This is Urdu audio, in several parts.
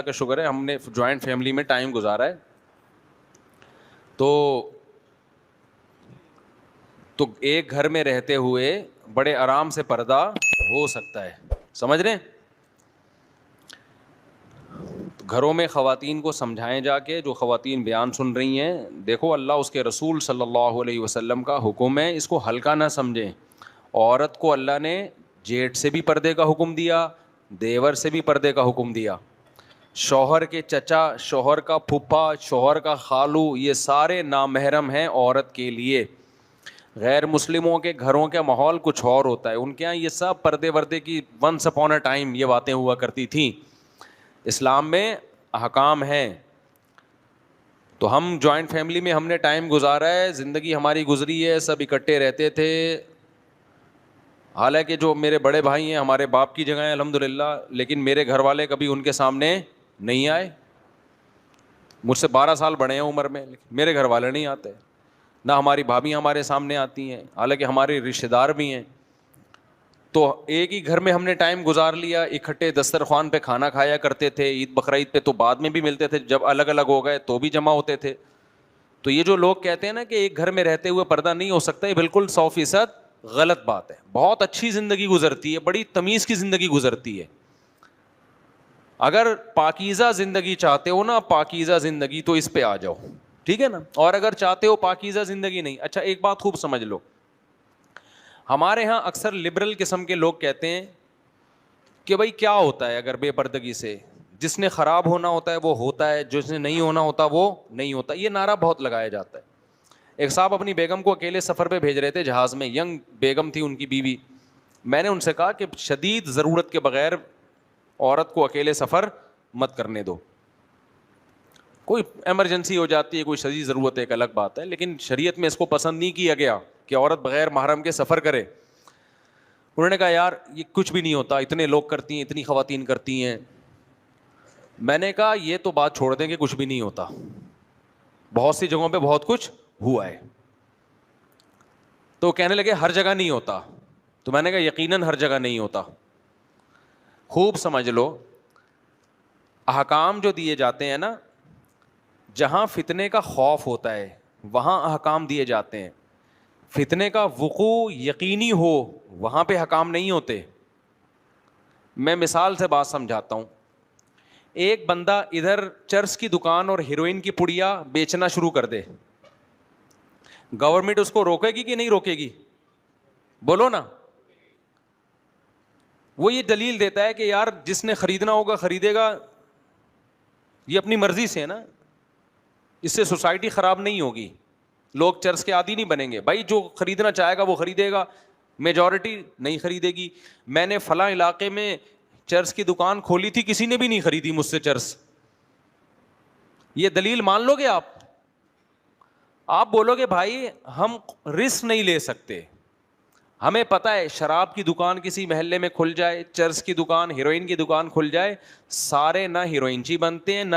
کا شکر ہے ہم نے جوائنٹ فیملی میں ٹائم گزارا ہے. تو ایک گھر میں رہتے ہوئے بڑے آرام سے پردہ ہو سکتا ہے. سمجھ رہے ہیں؟ گھروں میں خواتین کو سمجھائیں جا کے. جو خواتین بیان سن رہی ہیں, دیکھو اللہ اس کے رسول صلی اللہ علیہ وسلم کا حکم ہے, اس کو ہلکا نہ سمجھیں. عورت کو اللہ نے جیٹ سے بھی پردے کا حکم دیا, دیور سے بھی پردے کا حکم دیا. شوہر کے چچا, شوہر کا پھپھا, شوہر کا خالو, یہ سارے نامحرم ہیں عورت کے لیے. غیر مسلموں کے گھروں کا ماحول کچھ اور ہوتا ہے, ان کے یہاں یہ سب پردے وردے کی ونس اپون اے ٹائم یہ باتیں ہوا کرتی تھیں. اسلام میں احکام ہیں. تو ہم جوائنٹ فیملی میں ہم نے ٹائم گزارا ہے, زندگی ہماری گزری ہے, سب اکٹھے رہتے تھے. حالانکہ جو میرے بڑے بھائی ہیں ہمارے باپ کی جگہ ہیں الحمدللہ, لیکن میرے گھر والے کبھی ان کے سامنے نہیں آئے. مجھ سے 12 سال بڑے ہیں عمر میں, لیکن میرے گھر والے نہیں آتے. نہ ہماری بھابھی ہمارے سامنے آتی ہیں, حالانکہ ہمارے رشتہ دار بھی ہیں. تو ایک ہی گھر میں ہم نے ٹائم گزار لیا, اکٹھے دسترخوان پہ کھانا کھایا کرتے تھے. عید بقرعید پہ تو بعد میں بھی ملتے تھے, جب الگ الگ ہو گئے تو بھی جمع ہوتے تھے. تو یہ جو لوگ کہتے ہیں نا کہ ایک گھر میں رہتے ہوئے پردہ نہیں ہو سکتا, یہ بالکل 100% غلط بات ہے. بہت اچھی زندگی گزرتی ہے, بڑی تمیز کی زندگی گزرتی ہے. اگر پاکیزہ زندگی چاہتے ہو نا, پاکیزہ زندگی, تو اس پہ آ جاؤ, ٹھیک ہے نا. اور اگر چاہتے ہو پاکیزہ زندگی نہیں, اچھا ایک بات خوب سمجھ لو, ہمارے ہاں اکثر لبرل قسم کے لوگ کہتے ہیں کہ بھائی کیا ہوتا ہے اگر بے پردگی سے, جس نے خراب ہونا ہوتا ہے وہ ہوتا ہے, جس نے نہیں ہونا ہوتا وہ نہیں ہوتا. یہ نعرہ بہت لگایا جاتا ہے. ایک صاحب اپنی بیگم کو اکیلے سفر پہ بھیج رہے تھے جہاز میں, ینگ بیگم تھی ان کی بیوی. میں نے ان سے کہا کہ شدید ضرورت کے بغیر عورت کو اکیلے سفر مت کرنے دو. کوئی ایمرجنسی ہو جاتی ہے, کوئی شدید ضرورت ہے, ایک الگ بات ہے, لیکن شریعت میں اس کو پسند نہیں کیا گیا کہ عورت بغیر محرم کے سفر کرے. انہوں نے کہا یار یہ کچھ بھی نہیں ہوتا, اتنے لوگ کرتی ہیں, اتنی خواتین کرتی ہیں. میں نے کہا یہ تو بات چھوڑ دیں کہ کچھ بھی نہیں ہوتا, بہت سی جگہوں پہ بہت کچھ ہوا ہے. تو کہنے لگے ہر جگہ نہیں ہوتا. تو میں نے کہا یقیناً ہر جگہ نہیں ہوتا. خوب سمجھ لو, احکام جو دیے جاتے ہیں نا, جہاں فتنے کا خوف ہوتا ہے وہاں احکام دیے جاتے ہیں. فتنے کا وقوع یقینی ہو وہاں پہ احکام نہیں ہوتے. میں مثال سے بات سمجھاتا ہوں. ایک بندہ ادھر چرس کی دکان اور ہیروئن کی پڑیا بیچنا شروع کر دے, گورنمنٹ اس کو روکے گی کہ نہیں روکے گی؟ بولو نا. وہ یہ دلیل دیتا ہے کہ یار جس نے خریدنا ہوگا خریدے گا, یہ اپنی مرضی سے ہے نا, اس سے سوسائٹی خراب نہیں ہوگی, لوگ چرس کے عادی نہیں بنیں گے. بھائی جو خریدنا چاہے گا وہ خریدے گا, میجورٹی نہیں خریدے گی. میں نے فلاں علاقے میں چرس کی دکان کھولی تھی, کسی نے بھی نہیں خریدی مجھ سے چرس. یہ دلیل مان لو گے آپ؟ آپ بولو گے بھائی ہم رسک نہیں لے سکتے. ہمیں پتہ ہے شراب کی دکان کسی محلے میں کھل جائے, چرس کی دکان, ہیروئن کی دکان کھل جائے, سارے نہ ہیروئنچی بنتے ہیں نہ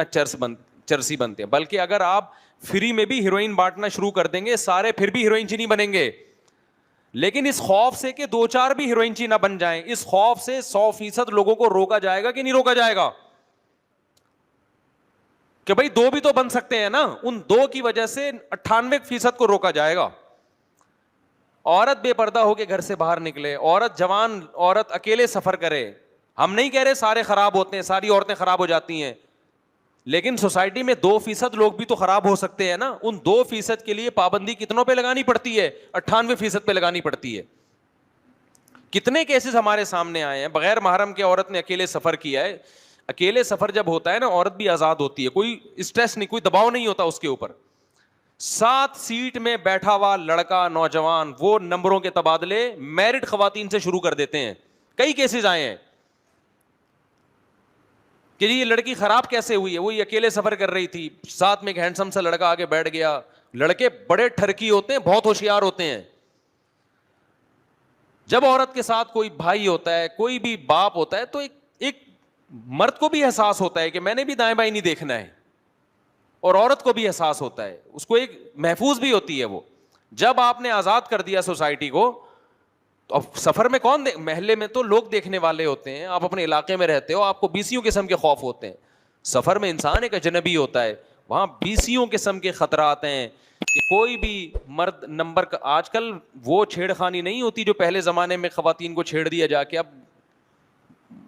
چرسی بنتے ہیں. بلکہ اگر آپ فری میں بھی ہیروئن بانٹنا شروع کر دیں گے, سارے پھر بھی ہیروئنچی نہیں بنیں گے. لیکن اس خوف سے کہ 2-4 بھی ہیروئنچی نہ بن جائیں, اس خوف سے 100% لوگوں کو روکا جائے گا کہ نہیں روکا جائے گا؟ کہ بھائی 2 بھی تو بن سکتے ہیں نا. ان 2 کی وجہ سے 98% کو روکا جائے گا. عورت بے پردہ ہو کے گھر سے باہر نکلے, عورت جوان عورت اکیلے سفر کرے. ہم نہیں کہہ رہے سارے خراب ہوتے ہیں, ساری عورتیں خراب ہو جاتی ہیں, لیکن سوسائٹی میں 2% لوگ بھی تو خراب ہو سکتے ہیں نا. ان 2% کے لیے پابندی کتنوں پہ لگانی پڑتی ہے؟ 98% پہ لگانی پڑتی ہے. کتنے کیسز ہمارے سامنے آئے ہیں, بغیر محرم کے عورت نے اکیلے سفر کیا ہے. اکیلے سفر جب ہوتا ہے نا, عورت بھی آزاد ہوتی ہے, کوئی اسٹریس نہیں, کوئی دباؤ نہیں ہوتا اس کے اوپر. 7 سیٹ میں بیٹھا ہوا لڑکا نوجوان وہ نمبروں کے تبادلے میرڈ خواتین سے شروع کر دیتے ہیں. کئی کیسز آئے ہیں کہ جی یہ لڑکی خراب کیسے ہوئی ہے, وہ اکیلے سفر کر رہی تھی, ساتھ میں ایک ہینڈسم سا لڑکا آگے بیٹھ گیا. لڑکے بڑے ٹھرکی ہوتے ہیں, بہت ہوشیار ہوتے ہیں. جب عورت کے ساتھ کوئی بھائی ہوتا ہے, کوئی بھی باپ ہوتا ہے, تو ایک مرد کو بھی احساس ہوتا ہے کہ میں نے بھی دائیں بائیں نہیں دیکھنا ہے, اور عورت کو بھی احساس ہوتا ہے, اس کو ایک محفوظ بھی ہوتی ہے وہ. جب آپ نے آزاد کر دیا سوسائٹی کو, تو اب سفر میں محلے میں تو لوگ دیکھنے والے ہوتے ہیں, آپ اپنے علاقے میں رہتے ہو, آپ کو 20 قسم کے خوف ہوتے ہیں. سفر میں انسان ایک اجنبی ہوتا ہے, وہاں بیسیوں قسم کے خطرات ہیں کہ کوئی بھی مرد نمبر کا, آج کل وہ چھیڑ خانی نہیں ہوتی جو پہلے زمانے میں خواتین کو چھیڑ دیا جا کے, اب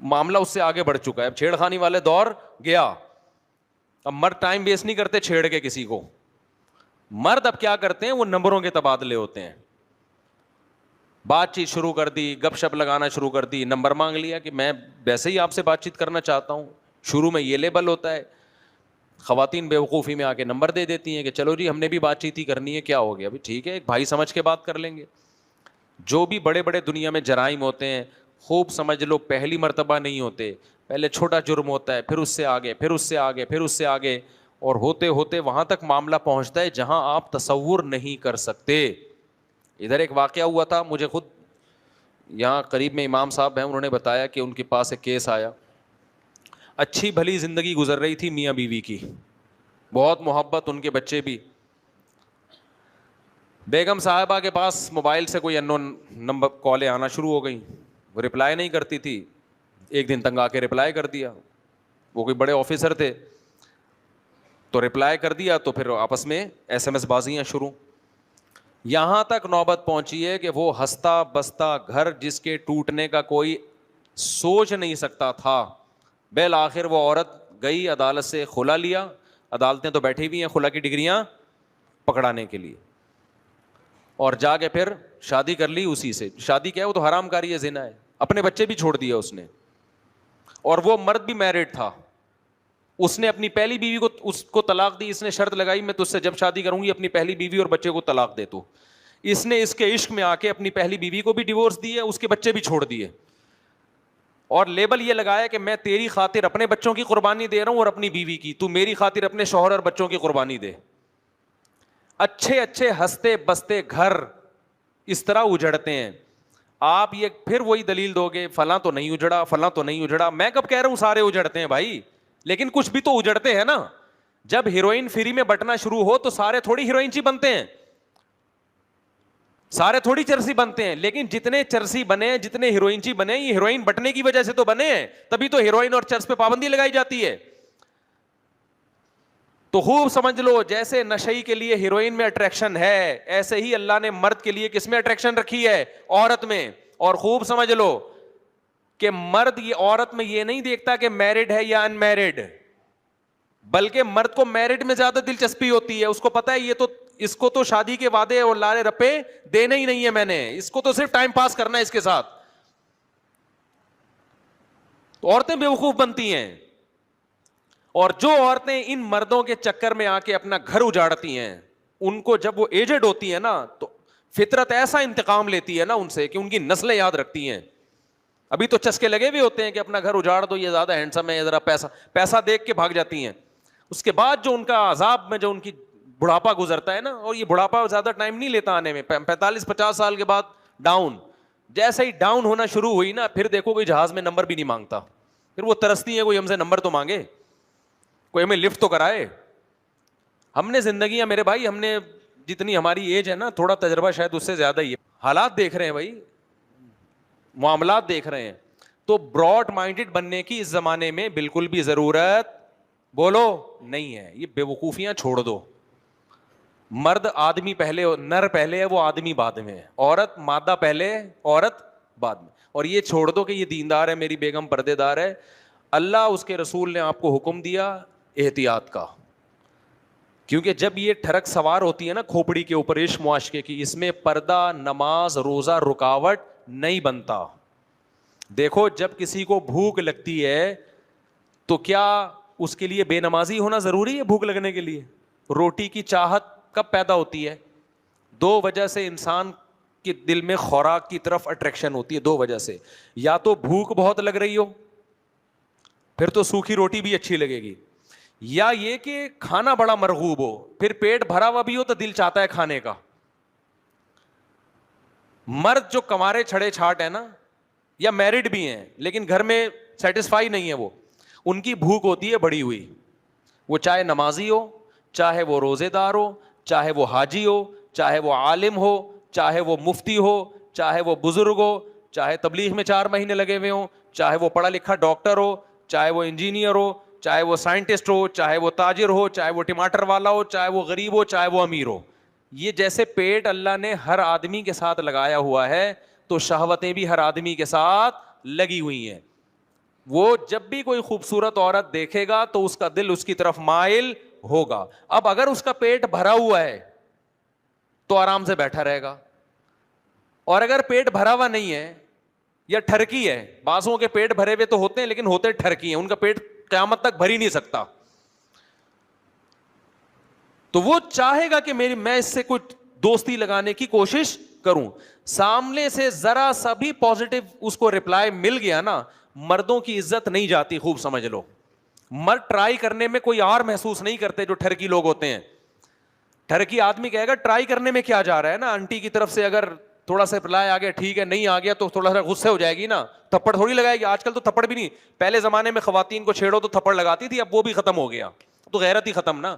معاملہ اس سے آگے بڑھ چکا ہے, اب چھیڑ خانی والے دور گیا, اب مرد ٹائم ویسٹ نہیں کرتے چھیڑ کے کسی کو. مرد اب کیا کرتے ہیں, وہ نمبروں کے تبادلے ہوتے ہیں, بات چیت شروع کر دی, گپ شپ لگانا شروع کر دی, نمبر مانگ لیا کہ میں ویسے ہی آپ سے بات چیت کرنا چاہتا ہوں. شروع میں یہ لیبل ہوتا ہے, خواتین بیوقوفی میں آ کے نمبر دے دیتی ہیں کہ چلو جی ہم نے بھی بات چیت ہی کرنی ہے, کیا ہو گیا ابھی, ٹھیک ہے ایک بھائی سمجھ کے بات کر لیں گے. جو بھی بڑے بڑے دنیا میں جرائم ہوتے ہیں, خوب سمجھ لو پہلی مرتبہ نہیں ہوتے, پہلے چھوٹا جرم ہوتا ہے, پھر اس سے آگے, پھر اس سے آگے, پھر اس سے آگے, اور ہوتے ہوتے وہاں تک معاملہ پہنچتا ہے جہاں آپ تصور نہیں کر سکتے. ادھر ایک واقعہ ہوا تھا, مجھے خود یہاں قریب میں امام صاحب ہیں, انہوں نے بتایا کہ ان کے پاس ایک کیس آیا. اچھی بھلی زندگی گزر رہی تھی میاں بیوی کی, بہت محبت, ان کے بچے بھی. بیگم صاحبہ کے پاس موبائل سے کوئی انون نمبر کالیں آنا شروع ہو گئیں, وہ رپلائی نہیں کرتی تھی. ایک دن تنگ آ کے رپلائی کر دیا, وہ کوئی بڑے آفیسر تھے تو رپلائی کر دیا, تو پھر آپس میں ایس ایم ایس بازیاں شروع. یہاں تک نوبت پہنچی ہے کہ وہ ہنستا بستا گھر جس کے ٹوٹنے کا کوئی سوچ نہیں سکتا تھا, بالآخر وہ عورت گئی عدالت سے خلا لیا. عدالتیں تو بیٹھی ہوئی ہیں خلا کی ڈگریاں پکڑانے کے لیے, اور جا کے پھر شادی کر لی اسی سے. شادی کیا ہے, وہ تو حرام کاری ہے, زنا ہے, اپنے بچے بھی چھوڑ دیے اس نے. اور وہ مرد بھی میرڈ تھا, اس نے اپنی پہلی بیوی کو اس کو طلاق دی. اس نے شرط لگائی میں تجھ سے جب شادی کروں گی اپنی پہلی بیوی اور بچے کو طلاق دے تو. اس نے اس کے عشق میں آ کے اپنی پہلی بیوی کو بھی ڈیورس دی ہے, اس کے بچے بھی چھوڑ دیے, اور لیبل یہ لگایا کہ میں تیری خاطر اپنے بچوں کی قربانی دے رہا ہوں اور اپنی بیوی کی, تو میری خاطر اپنے شوہر اور بچوں کی قربانی دے. اچھے اچھے ہنستے بستے گھر اس طرح اجڑتے ہیں. آپ یہ پھر وہی دلیل دو گے فلاں تو نہیں اجڑا, فلاں تو نہیں اجڑا. میں کب کہہ رہا ہوں سارے اجڑتے ہیں بھائی, لیکن کچھ بھی تو اجڑتے ہیں نا. جب ہیروئن فری میں بٹنا شروع ہو تو سارے تھوڑی ہیروئن چی بنتے ہیں, سارے تھوڑی چرسی بنتے ہیں. لیکن جتنے چرسی بنے, جتنے ہیروئن چی بنے, یہ ہیروئن بٹنے کی وجہ سے تو بنے ہیں, تبھی تو ہیروئن اور چرس پہ پابندی لگائی جاتی ہے. تو خوب سمجھ لو جیسے نشئی کے لیے ہیروئن میں اٹریکشن ہے, ایسے ہی اللہ نے مرد کے لیے کس میں اٹریکشن رکھی ہے, عورت میں. اور خوب سمجھ لو کہ مرد یہ عورت میں یہ نہیں دیکھتا کہ میرڈ ہے یا ان میرڈ, بلکہ مرد کو میرڈ میں زیادہ دلچسپی ہوتی ہے. اس کو پتا ہے یہ تو, اس کو تو شادی کے وعدے اور لارے رپے دینے ہی نہیں ہے میں نے, اس کو تو صرف ٹائم پاس کرنا ہے اس کے ساتھ. تو عورتیں بیوقوف بنتی ہیں, اور جو عورتیں ان مردوں کے چکر میں آ کے اپنا گھر اجاڑتی ہیں, ان کو جب وہ ایجڈ ہوتی ہیں نا تو فطرت ایسا انتقام لیتی ہے نا ان سے کہ ان کی نسلیں یاد رکھتی ہیں. ابھی تو چسکے لگے بھی ہوتے ہیں کہ اپنا گھر اجاڑ دو, یہ زیادہ ہینڈسم ہے, ذرا پیسہ دیکھ کے بھاگ جاتی ہیں. اس کے بعد جو ان کا عذاب میں جو ان کی بڑھاپا گزرتا ہے نا, اور یہ بڑھاپا زیادہ ٹائم نہیں لیتا آنے میں, 45-50 سال کے بعد ڈاؤن. جیسے ہی ڈاؤن ہونا شروع ہوئی نا, پھر دیکھو کوئی جہاز میں نمبر بھی نہیں مانگتا, پھر وہ ترستی ہے کوئی ہم سے نمبر تو مانگے, کوئی ہمیں لفٹ تو کرائے. ہم نے زندگیاں میرے بھائی, ہم نے جتنی ہماری ایج ہے نا, تھوڑا تجربہ شاید اس سے زیادہ ہی ہے, حالات دیکھ رہے ہیں بھائی, معاملات دیکھ رہے ہیں. تو براڈ مائنڈڈ بننے کی اس زمانے میں بالکل بھی ضرورت بولو نہیں ہے. یہ بیوقوفیاں چھوڑ دو. مرد آدمی پہلے, نر پہلے ہے, وہ آدمی بعد میں ہے. عورت مادہ پہلے, عورت بعد میں. اور یہ چھوڑ دو کہ یہ دیندار ہے, میری بیگم پردے دار ہے. اللہ اس کے رسول نے آپ کو حکم دیا احتیاط کا, کیونکہ جب یہ ٹھڑک سوار ہوتی ہے نا کھوپڑی کے اوپر عشق معاشقے کی, اس میں پردہ, نماز, روزہ رکاوٹ نہیں بنتا. دیکھو جب کسی کو بھوک لگتی ہے تو کیا اس کے لیے بے نمازی ہونا ضروری ہے؟ بھوک لگنے کے لیے روٹی کی چاہت کب پیدا ہوتی ہے؟ دو وجہ سے انسان کے دل میں خوراک کی طرف اٹریکشن ہوتی ہے, دو وجہ سے. یا تو بھوک بہت لگ رہی ہو, پھر تو سوکھی روٹی بھی اچھی لگے گی, یا یہ کہ کھانا بڑا مرغوب ہو, پھر پیٹ بھرا ہوا بھی ہو تو دل چاہتا ہے کھانے کا. مرد جو کمارے چھڑے چھاٹ ہے نا, یا میرڈ بھی ہیں لیکن گھر میں سیٹسفائی نہیں ہے, وہ ان کی بھوک ہوتی ہے بڑی ہوئی. وہ چاہے نمازی ہو, چاہے وہ روزے دار ہو, چاہے وہ حاجی ہو, چاہے وہ عالم ہو, چاہے وہ مفتی ہو, چاہے وہ بزرگ ہو, چاہے تبلیغ میں 4 مہینے لگے ہوئے ہوں, چاہے وہ پڑھا لکھا ڈاکٹر ہو, چاہے وہ انجینئر ہو, چاہے وہ سائنٹسٹ ہو, چاہے وہ تاجر ہو, چاہے وہ ٹماٹر والا ہو, چاہے وہ غریب ہو, چاہے وہ امیر ہو. یہ جیسے پیٹ اللہ نے ہر آدمی کے ساتھ لگایا ہوا ہے, تو شہوتیں بھی ہر آدمی کے ساتھ لگی ہوئی ہیں. وہ جب بھی کوئی خوبصورت عورت دیکھے گا تو اس کا دل اس کی طرف مائل ہوگا. اب اگر اس کا پیٹ بھرا ہوا ہے تو آرام سے بیٹھا رہے گا, اور اگر پیٹ بھرا ہوا نہیں ہے یا ٹھرکی ہے, بازوں کے پیٹ بھرے ہوئے تو ہوتے ہیں لیکن ہوتے ٹھرکی ہیں, ان کا پیٹ قیامت تک بھر ہی نہیں سکتا, تو وہ چاہے گا کہ میں اس سے کچھ دوستی لگانے کی کوشش کروں. سامنے سے ذرا سا بھی پازیٹو اس کو رپلائی مل گیا نا, مردوں کی عزت نہیں جاتی, خوب سمجھ لو. مرد ٹرائی کرنے میں کوئی اور محسوس نہیں کرتے جو ٹھرکی لوگ ہوتے ہیں. ٹھرکی آدمی کہے گا ٹرائی کرنے میں کیا جا رہا ہے نا, آنٹی کی طرف سے اگر تھوڑا سا رپلائی آ گیا ٹھیک ہے, نہیں آ گیا تو تھوڑا سا غصے ہو جائے گی نا, تھپڑ تھوڑی لگائے گی. آج کل تو تھپڑ بھی نہیں, پہلے زمانے میں خواتین کو چھیڑو تو تھپڑ لگاتی تھی, اب وہ بھی ختم ہو گیا, تو غیرت ہی ختم نا.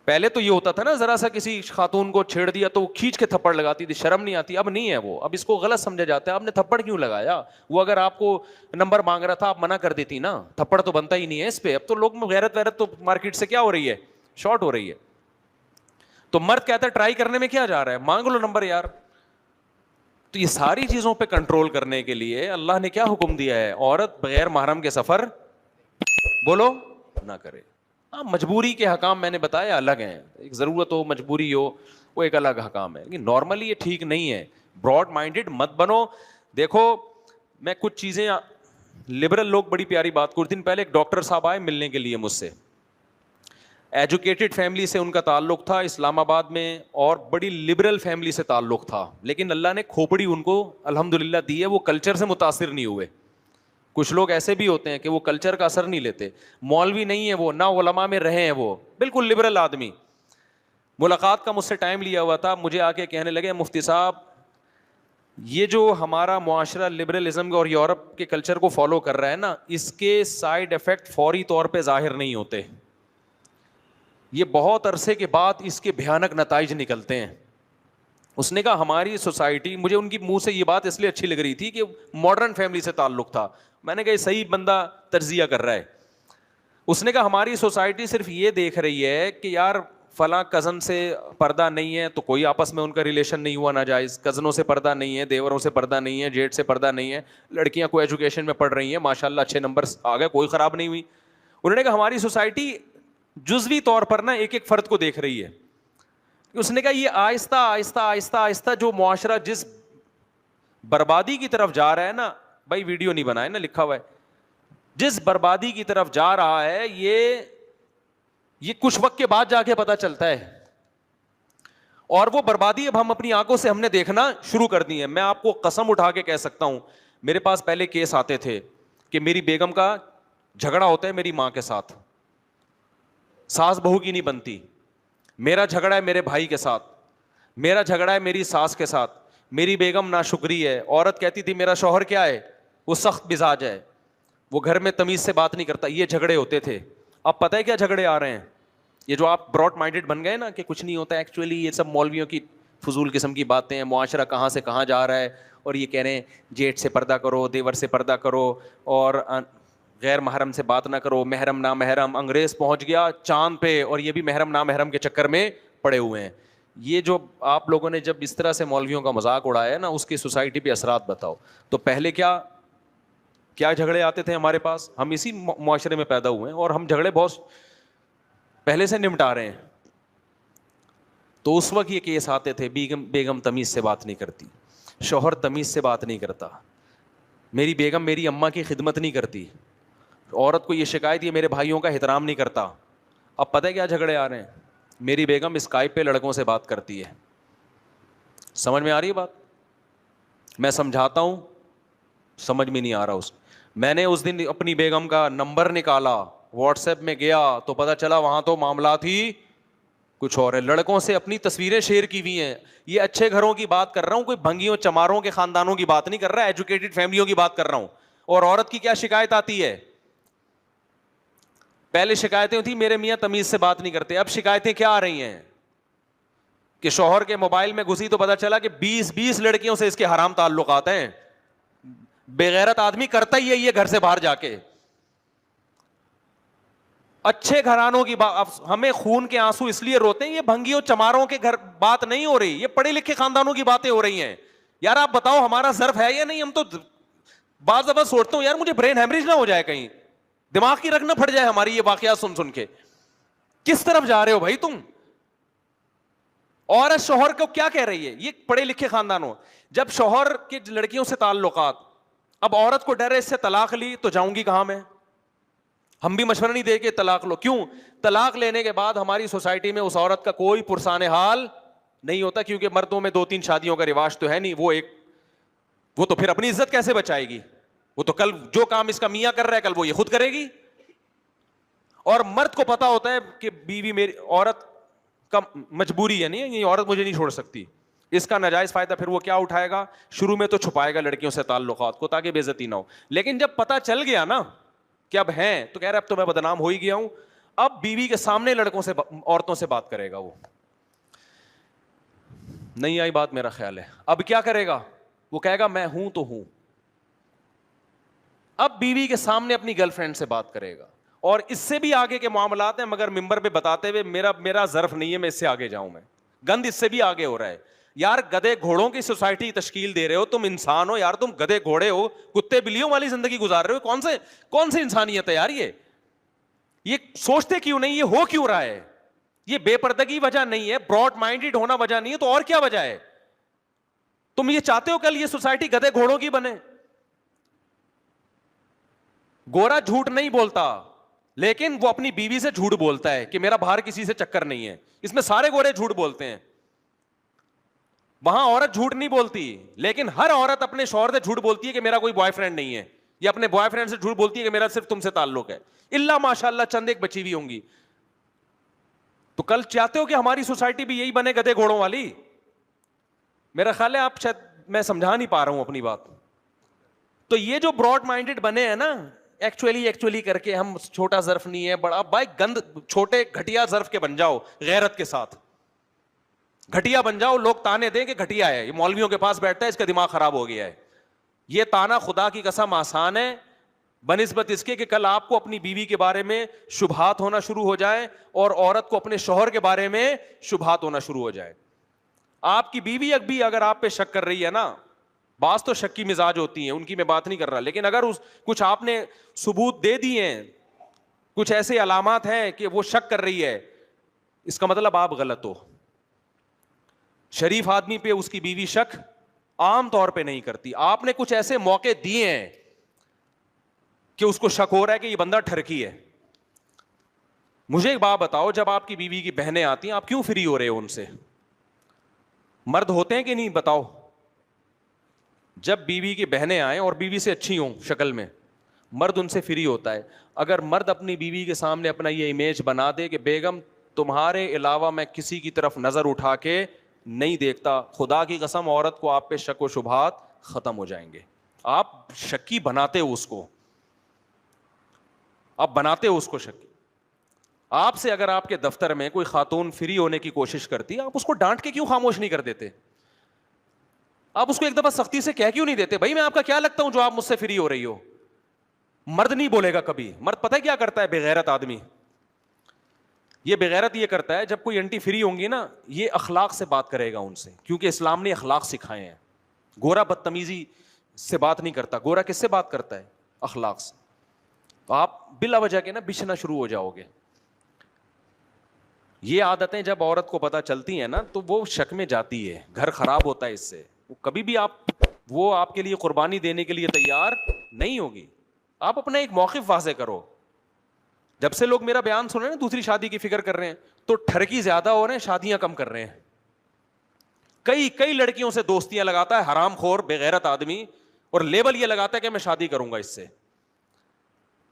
پہلے تو یہ ہوتا تھا نا, ذرا سا کسی خاتون کو چھیڑ دیا تو وہ کھینچ کے تھپڑ لگاتی تھی, شرم نہیں آتی. اب نہیں ہے وہ, اب اس کو غلط سمجھا جاتا ہے, آپ نے تھپڑ کیوں لگایا, وہ اگر آپ کو نمبر مانگ رہا تھا آپ منع کر دیتی نا, تھپڑ تو بنتا ہی نہیں ہے اس پہ. اب تو لوگ میں غیرت ویرت تو مارکیٹ سے کیا ہو رہی ہے, شارٹ ہو رہی ہے. تو مرد کہتا ہے ٹرائی کرنے میں کیا جا رہا ہے, مانگ لو نمبر یار. تو یہ ساری چیزوں پہ کنٹرول کرنے کے لیے اللہ نے کیا حکم دیا ہے, عورت بغیر محرم کے سفر بولو نہ کرے. ہاں مجبوری کے حکام میں نے بتایا الگ ہیں, ایک ضرورت ہو مجبوری ہو وہ ایک الگ حکام ہے, لیکن نارملی یہ ٹھیک نہیں ہے. براڈ مائنڈیڈ مت بنو. دیکھو میں کچھ چیزیں, لبرل لوگ بڑی پیاری بات, کچھ دن پہلے ایک ڈاکٹر صاحب آئے ملنے کے لیے مجھ سے, ایجوکیٹڈ فیملی سے ان کا تعلق تھا اسلام آباد میں, اور بڑی لبرل فیملی سے تعلق تھا, لیکن اللہ نے کھوپڑی ان کو الحمدللہ دی ہے, وہ کلچر سے متاثر نہیں ہوئے. کچھ لوگ ایسے بھی ہوتے ہیں کہ وہ کلچر کا اثر نہیں لیتے, مولوی نہیں ہے وہ, نہ علماء میں رہے ہیں, وہ بالکل لبرل آدمی. ملاقات کا مجھ سے ٹائم لیا ہوا تھا, مجھے آ کے کہنے لگے مفتی صاحب یہ جو ہمارا معاشرہ لبرلزم اور یورپ کے کلچر کو فالو کر رہا ہے نا, اس کے سائیڈ افیکٹ فوری طور پہ ظاہر نہیں ہوتے, یہ بہت عرصے کے بعد اس کے بھیانک نتائج نکلتے ہیں. اس نے کہا ہماری سوسائٹی, مجھے ان کی منہ سے یہ بات اس لیے اچھی لگ رہی تھی کہ ماڈرن فیملی سے تعلق تھا, میں نے کہا یہ صحیح بندہ تجزیہ کر رہا ہے. اس نے کہا ہماری سوسائٹی صرف یہ دیکھ رہی ہے کہ یار فلاں کزن سے پردہ نہیں ہے تو کوئی آپس میں ان کا ریلیشن نہیں ہوا ناجائز, کزنوں سے پردہ نہیں ہے, دیوروں سے پردہ نہیں ہے, جیٹ سے پردہ نہیں ہے, لڑکیاں کو ایجوکیشن میں پڑھ رہی ہیں ماشاءاللہ اچھے نمبر آ گئے, کوئی خراب نہیں ہوئی. انہوں نے کہا ہماری سوسائٹی جزوی طور پر نا ایک ایک فرد کو دیکھ رہی ہے. اس نے کہا یہ آہستہ آہستہ آہستہ آہستہ جو معاشرہ جس بربادی کی طرف جا رہا ہے نا, بھائی ویڈیو نہیں بنائے نا, لکھا ہوا ہے, جس بربادی کی طرف جا رہا ہے یہ کچھ وقت کے بعد جا کے پتہ چلتا ہے, اور وہ بربادی اب ہم اپنی آنکھوں سے ہم نے دیکھنا شروع کر دی ہے. میں آپ کو قسم اٹھا کے کہہ سکتا ہوں, میرے پاس پہلے کیس آتے تھے کہ میری بیگم کا جھگڑا ہوتا ہے میری ماں کے ساتھ, ساس بہو کی نہیں بنتی, میرا جھگڑا ہے میرے بھائی کے ساتھ, میرا جھگڑا ہے میری ساس کے ساتھ, میری بیگم ناشکری ہے, عورت کہتی تھی میرا شوہر کیا ہے, وہ سخت مزاج ہے, وہ گھر میں تمیز سے بات نہیں کرتا. یہ جھگڑے ہوتے تھے. اب پتہ ہے کیا جھگڑے آ رہے ہیں, یہ جو آپ براڈ مائنڈیڈ بن گئے نا کہ کچھ نہیں ہوتا, ایکچولی یہ سب مولویوں کی فضول قسم کی باتیں ہیں, معاشرہ کہاں سے کہاں جا رہا ہے, اور یہ کہہ رہے ہیں جیٹ سے پردہ کرو, دیور سے پردہ کرو, اور غیر محرم سے بات نہ کرو, محرم نا محرم. انگریز پہنچ گیا چاند پہ اور یہ بھی محرم نا محرم کے چکر میں پڑے ہوئے ہیں. یہ جو آپ لوگوں نے جب اس طرح سے مولویوں کا مذاق اڑایا ہے نا, اس کی سوسائٹی پہ اثرات بتاؤ. تو پہلے کیا جھگڑے آتے تھے ہمارے پاس, ہم اسی معاشرے میں پیدا ہوئے ہیں اور ہم جھگڑے بہت پہلے سے نمٹا رہے ہیں. تو اس وقت یہ کیس آتے تھے, بیگم تمیز سے بات نہیں کرتی, شوہر تمیز سے بات نہیں کرتا, میری بیگم میری اماں کی خدمت نہیں کرتی, عورت کو یہ شکایت یہ میرے بھائیوں کا احترام نہیں کرتا. اب پتہ ہے کیا جھگڑے آ رہے ہیں, میری بیگم اسکائپ پہ لڑکوں سے بات کرتی ہے. سمجھ میں آ رہی ہے بات, میں سمجھاتا ہوں سمجھ میں نہیں آ رہا. میں نے اس دن اپنی بیگم کا نمبر نکالا, واٹس ایپ میں گیا تو پتہ چلا وہاں تو معاملات ہی کچھ اور ہے, لڑکوں سے اپنی تصویریں شیئر کی ہوئی ہیں. یہ اچھے گھروں کی بات کر رہا ہوں, کوئی بھنگیوں چماروں کے خاندانوں کی بات نہیں کر رہا, ایجوکیٹڈ فیملیوں کی بات کر رہا ہوں. اور عورت کی کیا شکایت آتی ہے, پہلے شکایتیں ہوتی میرے میاں تمیز سے بات نہیں کرتے, اب شکایتیں کیا آ رہی ہیں کہ شوہر کے موبائل میں گھسی تو پتہ چلا کہ 20 لڑکیوں سے اس کے حرام تعلقات ہیں. بے غیرت آدمی کرتا ہی ہے یہ گھر سے باہر جا کے, اچھے گھرانوں کی ہمیں خون کے آنسو اس لیے روتے ہیں, یہ بھنگیوں چماروں کے گھر بات نہیں ہو رہی, یہ پڑھے لکھے خاندانوں کی باتیں ہو رہی ہیں. یار آپ بتاؤ ہمارا ظرف ہے یا نہیں؟ ہم تو بعض دفعہ سوچتا ہوں یار مجھے برین ہیمریج نہ ہو جائے, کہیں دماغ کی رگ نہ پھٹ جائے ہماری یہ واقعات سن سن کے. کس طرف جا رہے ہو بھائی تم؟ عورت شوہر کو کیا کہہ رہی ہے؟ یہ پڑھے لکھے خاندانوں, جب شوہر کے لڑکیوں سے تعلقات, اب عورت کو ڈر ہے اس سے طلاق لی تو جاؤں گی کہاں میں, ہم بھی مشورہ نہیں دے کے طلاق لو. کیوں؟ طلاق لینے کے بعد ہماری سوسائٹی میں اس عورت کا کوئی پرسان حال نہیں ہوتا, کیونکہ مردوں میں 2-3 شادیوں کا رواج تو ہے نہیں. وہ تو پھر اپنی عزت کیسے بچائے گی؟ وہ تو کل جو کام اس کا میاں کر رہا ہے کل وہ یہ خود کرے گی. اور مرد کو پتا ہوتا ہے کہ بیوی میری, عورت کا مجبوری ہے, نہیں یہ عورت مجھے نہیں چھوڑ سکتی. اس کا ناجائز فائدہ پھر وہ کیا اٹھائے گا؟ شروع میں تو چھپائے گا لڑکیوں سے تعلقات کو تاکہ بے عزتی نہ ہو, لیکن جب پتا چل گیا نا کہ اب ہیں تو کہہ رہا اب تو میں بدنام ہو ہی گیا ہوں, اب بیوی کے سامنے لڑکوں سے عورتوں سے بات کرے گا. وہ نہیں آئی بات میرا خیال ہے. اب کیا کرے گا؟ وہ کہے گا میں ہوں تو ہوں. اب بیوی کے سامنے اپنی گرل فرینڈ سے بات کرے گا, اور اس سے بھی آگے کے معاملات ہیں, مگر ممبر پہ بتاتے ہوئے میرا ظرف نہیں ہے میں اس سے آگے جاؤں. میں گند اس سے بھی آگے ہو رہا ہے. یار گدے گھوڑوں کی سوسائٹی تشکیل دے رہے ہو, تم انسان ہو یار, تم گدے گھوڑے ہو, کتے بلیوں والی زندگی گزار رہے ہو. کون سے انسانیت ہے یار؟ یہ سوچتے کیوں نہیں؟ یہ ہو کیوں رہا ہے؟ یہ بے پردگی وجہ نہیں ہے, براڈ مائنڈیڈ ہونا وجہ نہیں ہے, تو اور کیا وجہ ہے؟ تم یہ چاہتے ہو کل یہ سوسائٹی گدے گھوڑوں کی بنے؟ گورا جھوٹ نہیں بولتا, لیکن وہ اپنی بیوی سے جھوٹ بولتا ہے کہ میرا باہر کسی سے چکر نہیں ہے. اس میں سارے گورے جھوٹ بولتے ہیں. وہاں عورت جھوٹ نہیں بولتی, لیکن ہر عورت اپنے شوہر سے جھوٹ بولتی ہے کہ میرا کوئی بوائے فرینڈ نہیں ہے, یا اپنے بوائے فرینڈ سے جھوٹ بولتی ہے کہ میرا صرف تم سے تعلق ہے, اللہ ماشاء اللہ چند ایک بچی بھی ہوں گی. تو کل چاہتے ہو کہ ہماری سوسائٹی بھی یہی بنے گدے گھوڑوں والی؟ میرا خیال ہے آپ شاید میں سمجھا نہیں پا رہا ہوں اپنی بات. تو یہ جو براڈ مائنڈیڈ بنے ہیں نا, ایکچولی کر کے ہم چھوٹا ظرف نہیں ہے بڑا, بھائی گند چھوٹے گھٹیا ظرف کے بن جاؤ, غیرت کے ساتھ گھٹیا بن جاؤ, لوگ تانے دیں کہ گھٹیا ہے, یہ مولویوں کے پاس بیٹھتا ہے اس کا دماغ خراب ہو گیا ہے. یہ تانا خدا کی قسم آسان ہے بنسبت اس کے کہ کل آپ کو اپنی بیوی کے بارے میں شبہات ہونا شروع ہو جائیں, اور عورت کو اپنے شوہر کے بارے میں شبہات ہونا شروع ہو جائے. آپ کی بیوی بھی اگر آپ پہ شک کر رہی ہے نا, بعض تو شک کی مزاج ہوتی ہیں, ان کی میں بات نہیں کر رہا, لیکن اگر کچھ آپ نے ثبوت دے دیے ہیں, کچھ ایسے علامات ہیں کہ وہ شک کر رہی ہے, اس کا مطلب آپ غلط ہو. شریف آدمی پہ اس کی بیوی شک عام طور پہ نہیں کرتی. آپ نے کچھ ایسے موقع دیے ہیں کہ اس کو شک ہو رہا ہے کہ یہ بندہ ٹھرکی ہے. مجھے ایک بات بتاؤ, جب آپ کی بیوی کی بہنیں آتی ہیں آپ کیوں فری ہو رہے ہو ان سے؟ مرد ہوتے ہیں کہ نہیں بتاؤ؟ جب بیوی کی بہنیں آئیں اور بیوی سے اچھی ہوں شکل میں, مرد ان سے فری ہوتا ہے. اگر مرد اپنی بیوی کے سامنے اپنا یہ امیج بنا دے کہ بیگم تمہارے علاوہ میں کسی کی طرف نظر اٹھا کے نہیں دیکھتا, خدا کی قسم عورت کو آپ پہ شک و شبہات ختم ہو جائیں گے. آپ شکی بناتے ہو اس کو, آپ بناتے ہو اس کو شکی. آپ سے اگر آپ کے دفتر میں کوئی خاتون فری ہونے کی کوشش کرتی, آپ اس کو ڈانٹ کے کیوں خاموش نہیں کر دیتے؟ آپ اس کو ایک دفعہ سختی سے کہہ کیوں نہیں دیتے بھائی میں آپ کا کیا لگتا ہوں جو آپ مجھ سے فری ہو رہی ہو؟ مرد نہیں بولے گا کبھی. مرد پتہ ہے کیا کرتا ہے؟ بغیرت آدمی یہ بغیرت یہ کرتا ہے, جب کوئی انٹی فری ہوں گی نا, یہ اخلاق سے بات کرے گا ان سے, کیونکہ اسلام نے اخلاق سکھائے ہیں. گورا بدتمیزی سے بات نہیں کرتا, گورا کس سے بات کرتا ہے؟ اخلاق سے. تو آپ بلا وجہ کے نا بچھنا شروع ہو جاؤ گے. یہ عادتیں جب عورت کو پتہ چلتی ہیں نا تو وہ شک میں جاتی ہے, گھر خراب ہوتا ہے اس سے. کبھی بھی وہ آپ کے لیے قربانی دینے کے لیے تیار نہیں ہوگی. آپ اپنا ایک موقف واضح کرو. جب سے لوگ میرا بیان سن رہے ہیں دوسری شادی کی فکر کر رہے ہیں, تو ٹھرکی زیادہ ہو رہے ہیں, شادیاں کم کر رہے ہیں. کئی لڑکیوں سے دوستیاں لگاتا ہے حرام خور بغیرت آدمی, اور لیبل یہ لگاتا ہے کہ میں شادی کروں گا اس سے.